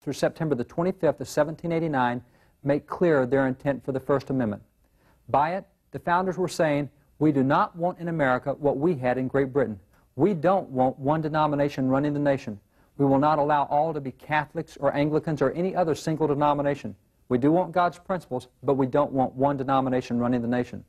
through September the 25th of 1789 make clear their intent for the First Amendment. By it, the founders were saying, we do not want in America what we had in Great Britain. We don't want one denomination running the nation. We will not allow all to be Catholics or Anglicans or any other single denomination. We do want God's principles, but we don't want one denomination running the nation.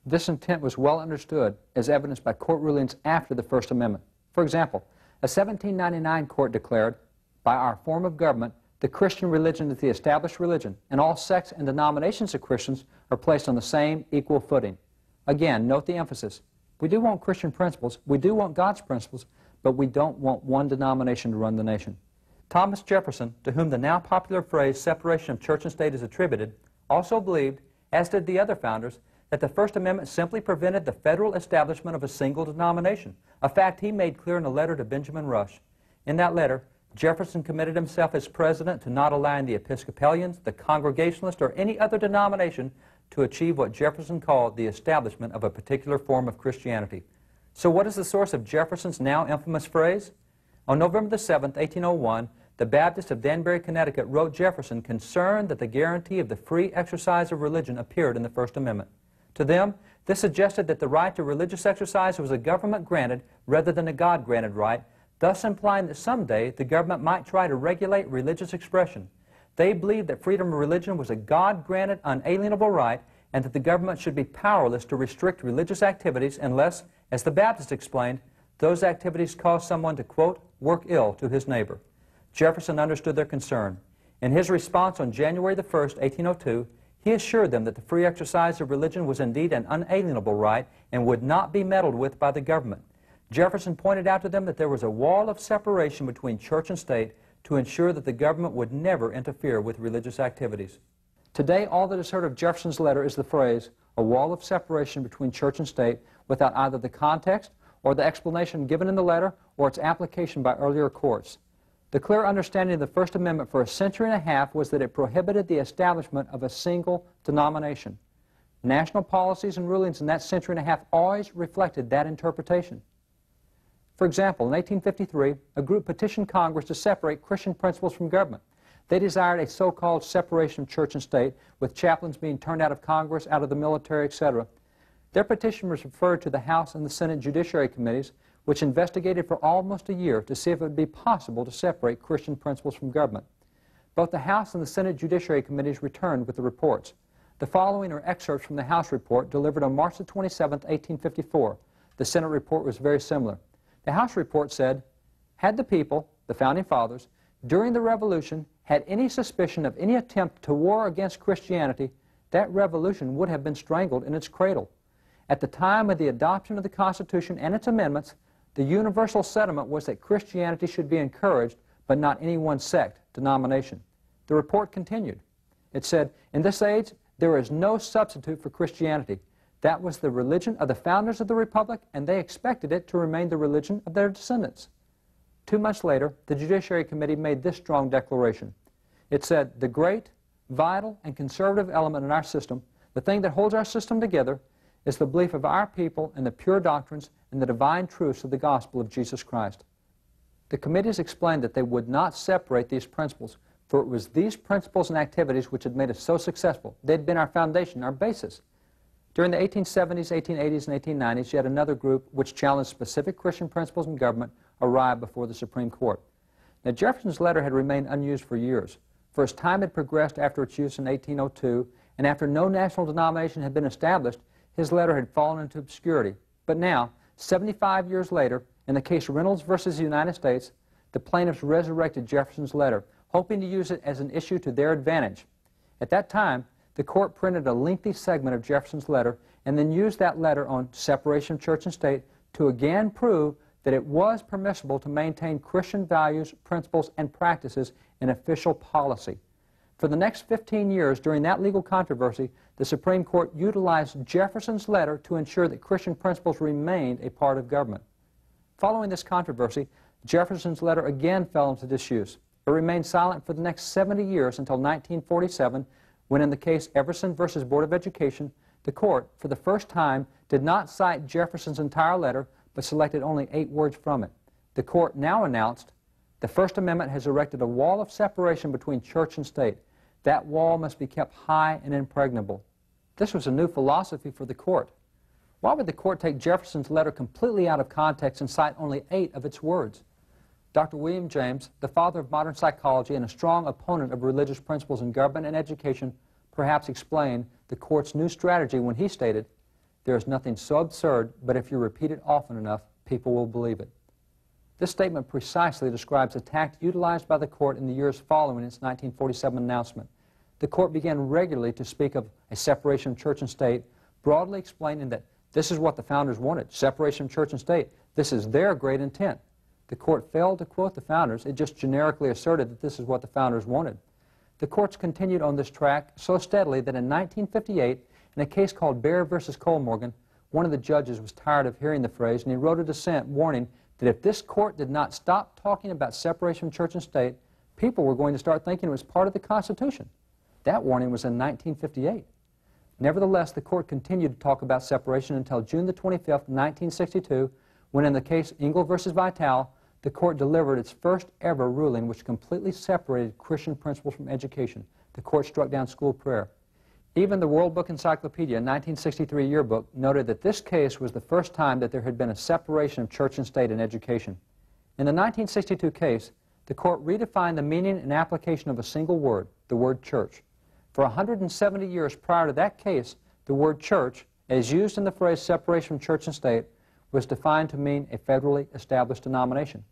This intent was well understood, as evidenced by court rulings after the First Amendment. For example, a 1799 court declared, by our form of government, the Christian religion is the established religion, and all sects and denominations of Christians are placed on the same equal footing. Again, note the emphasis. We do want Christian principles, we do want God's principles, but we don't want one denomination to run the nation. Thomas Jefferson, to whom the now popular phrase separation of church and state is attributed, also believed, as did the other founders, that the First Amendment simply prevented the federal establishment of a single denomination, a fact he made clear in a letter to Benjamin Rush. In that letter, Jefferson committed himself as president to not allowing the Episcopalians, the Congregationalists, or any other denomination to achieve what Jefferson called the establishment of a particular form of Christianity. So what is the source of Jefferson's now infamous phrase? On November the 7th, 1801, the Baptists of Danbury, Connecticut wrote Jefferson concerned that the guarantee of the free exercise of religion appeared in the First Amendment. To them, this suggested that the right to religious exercise was a government-granted rather than a God-granted right, thus implying that someday the government might try to regulate religious expression. They believed that freedom of religion was a God-granted, unalienable right, and that the government should be powerless to restrict religious activities unless, as the Baptists explained, those activities cause someone to, quote, work ill to his neighbor. Jefferson understood their concern. In his response on January the 1st, 1802, he assured them that the free exercise of religion was indeed an unalienable right and would not be meddled with by the government. Jefferson pointed out to them that there was a wall of separation between church and state to ensure that the government would never interfere with religious activities. Today, all that is heard of Jefferson's letter is the phrase, a wall of separation between church and state, without either the context or the explanation given in the letter or its application by earlier courts. The clear understanding of the First Amendment for a century and a half was that it prohibited the establishment of a single denomination. National policies and rulings in that century and a half always reflected that interpretation. For example, in 1853, a group petitioned Congress to separate Christian principles from government. They desired a so-called separation of church and state, with chaplains being turned out of Congress, out of the military, etc. Their petition was referred to the House and the Senate Judiciary Committees, which investigated for almost a year to see if it would be possible to separate Christian principles from government. Both the House and the Senate Judiciary Committees returned with the reports. The following are excerpts from the House report delivered on March the 27th, 1854. The Senate report was very similar. The House report said, had the people, the Founding Fathers, during the Revolution had any suspicion of any attempt to war against Christianity, that revolution would have been strangled in its cradle. At the time of the adoption of the Constitution and its amendments, the universal sentiment was that Christianity should be encouraged, but not any one sect, denomination. The report continued. It said, in this age, there is no substitute for Christianity. That was the religion of the founders of the Republic, and they expected it to remain the religion of their descendants. 2 months later, the Judiciary Committee made this strong declaration. It said, the great, vital, and conservative element in our system, the thing that holds our system together, is the belief of our people in the pure doctrines and the divine truths of the gospel of Jesus Christ. The committees explained that they would not separate these principles, for it was these principles and activities which had made us so successful. They had been our foundation, our basis. During the 1870s, 1880s, and 1890s, yet another group which challenged specific Christian principles in government arrived before the Supreme Court. Now, Jefferson's letter had remained unused for years, for as time had progressed after its use in 1802, and after no national denomination had been established, his letter had fallen into obscurity. But now, 75 years later, in the case Reynolds versus the United States, the plaintiffs resurrected Jefferson's letter, hoping to use it as an issue to their advantage. At that time, the court printed a lengthy segment of Jefferson's letter and then used that letter on separation of church and state to again prove that it was permissible to maintain Christian values, principles, and practices in official policy. For the next 15 years during that legal controversy, the Supreme Court utilized Jefferson's letter to ensure that Christian principles remained a part of government. Following this controversy, Jefferson's letter again fell into disuse. It remained silent for the next 70 years until 1947, when in the case Everson versus Board of Education, the court, for the first time, did not cite Jefferson's entire letter, but selected only 8 words from it. The court now announced, The First Amendment has erected a wall of separation between church and state. That wall must be kept high and impregnable. This was a new philosophy for the court. Why would the court take Jefferson's letter completely out of context and cite only 8 of its words? Dr. William James, the father of modern psychology and a strong opponent of religious principles in government and education, perhaps explained the court's new strategy when he stated, "There is nothing so absurd, but if you repeat it often enough, people will believe it." This statement precisely describes the tact utilized by the court in the years following its 1947 announcement. The court began regularly to speak of a separation of church and state, broadly explaining that this is what the founders wanted, separation of church and state. This is their great intent. The court failed to quote the founders. It just generically asserted that this is what the founders wanted. The courts continued on this track so steadily that in 1958, in a case called Bear versus Colmorgan, one of the judges was tired of hearing the phrase, and he wrote a dissent warning that if this court did not stop talking about separation of church and state, people were going to start thinking it was part of the Constitution. That warning was in 1958. Nevertheless, the court continued to talk about separation until June the 25th, 1962, when in the case Engel versus Vitale, the court delivered its first ever ruling which completely separated Christian principles from education. The court struck down school prayer. Even the World Book Encyclopedia 1963 yearbook noted that this case was the first time that there had been a separation of church and state in education. In the 1962 case, the court redefined the meaning and application of a single word, the word church. For 170 years prior to that case, the word church, as used in the phrase separation from church and state, was defined to mean a federally established denomination.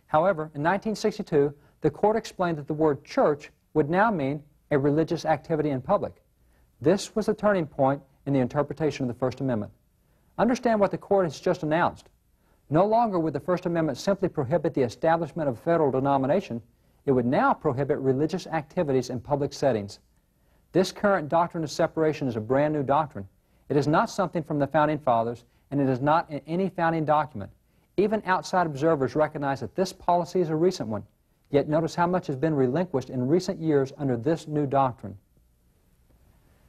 However, in 1962, the court explained that the word church would now mean a religious activity in public. This was the turning point in the interpretation of the First Amendment. Understand what the court has just announced. No longer would the First Amendment simply prohibit the establishment of a federal denomination. It would now prohibit religious activities in public settings. This current doctrine of separation is a brand new doctrine. It is not something from the Founding Fathers, and it is not in any founding document. Even outside observers recognize that this policy is a recent one. Yet notice how much has been relinquished in recent years under this new doctrine.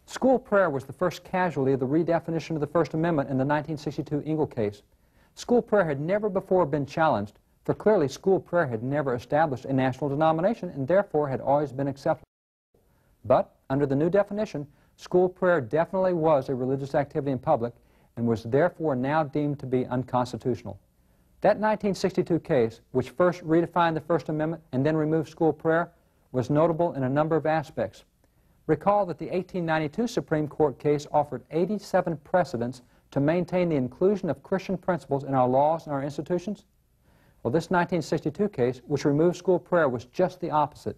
School prayer was the first casualty of the redefinition of the First Amendment in the 1962 Engel case. School prayer had never before been challenged, for clearly school prayer had never established a national denomination and therefore had always been acceptable. But under the new definition, school prayer definitely was a religious activity in public and was therefore now deemed to be unconstitutional. That 1962 case, which first redefined the First Amendment and then removed school prayer, was notable in a number of aspects. Recall that the 1892 Supreme Court case offered 87 precedents to maintain the inclusion of Christian principles in our laws and our institutions. Well, this 1962 case, which removed school prayer, was just the opposite.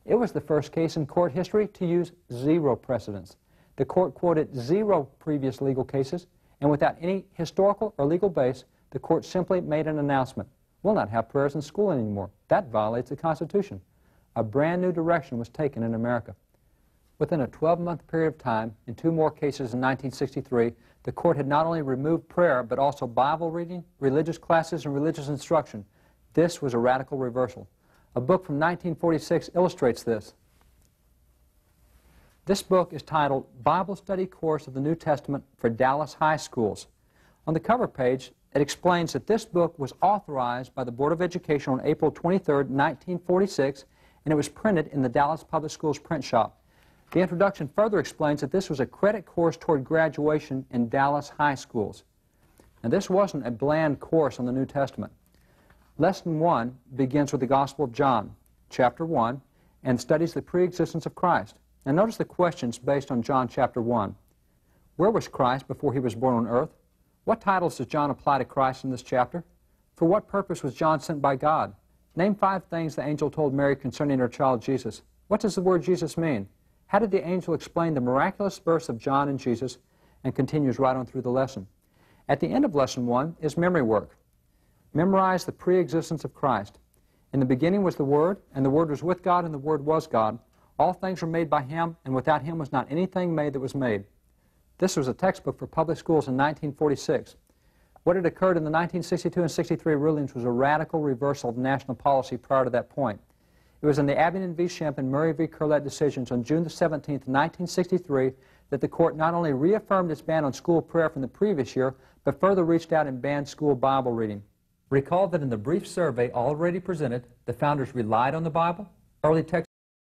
It was the first case in court history to use 0 precedents. The court quoted 0 previous legal cases, and without any historical or legal base, the court simply made an announcement. We'll not have prayers in school anymore. That violates the Constitution. A brand new direction was taken in America. Within a 12-month period of time, in 2 more cases in 1963, the court had not only removed prayer, but also Bible reading, religious classes, and religious instruction. This was a radical reversal. A book from 1946 illustrates this. This book is titled Bible Study Course of the New Testament for Dallas High Schools. On the cover page, it explains that this book was authorized by the Board of Education on April 23, 1946, and it was printed in the Dallas Public Schools print shop. The introduction further explains that this was a credit course toward graduation in Dallas high schools. Now, this wasn't a bland course on the New Testament. Lesson 1 begins with the Gospel of John, chapter 1, and studies the pre-existence of Christ. Now, notice the questions based on John chapter 1. Where was Christ before he was born on earth? What titles does John apply to Christ in this chapter? For what purpose was John sent by God? Name 5 things the angel told Mary concerning her child Jesus. What does the word Jesus mean? How did the angel explain the miraculous births of John and Jesus? And continues right on through the lesson. At the end of lesson 1 is memory work. Memorize the pre-existence of Christ. In the beginning was the Word, and the Word was with God, and the Word was God. All things were made by Him, and without Him was not anything made that was made. This was a textbook for public schools in 1946. What had occurred in the 1962 and 63 rulings was a radical reversal of national policy prior to that point. It was in the Abingdon v. Shemp and Murray v. Curlett decisions on June the 17th, 1963, that the court not only reaffirmed its ban on school prayer from the previous year, but further reached out and banned school Bible reading. Recall that in the brief survey already presented, the founders relied on the Bible. Early texts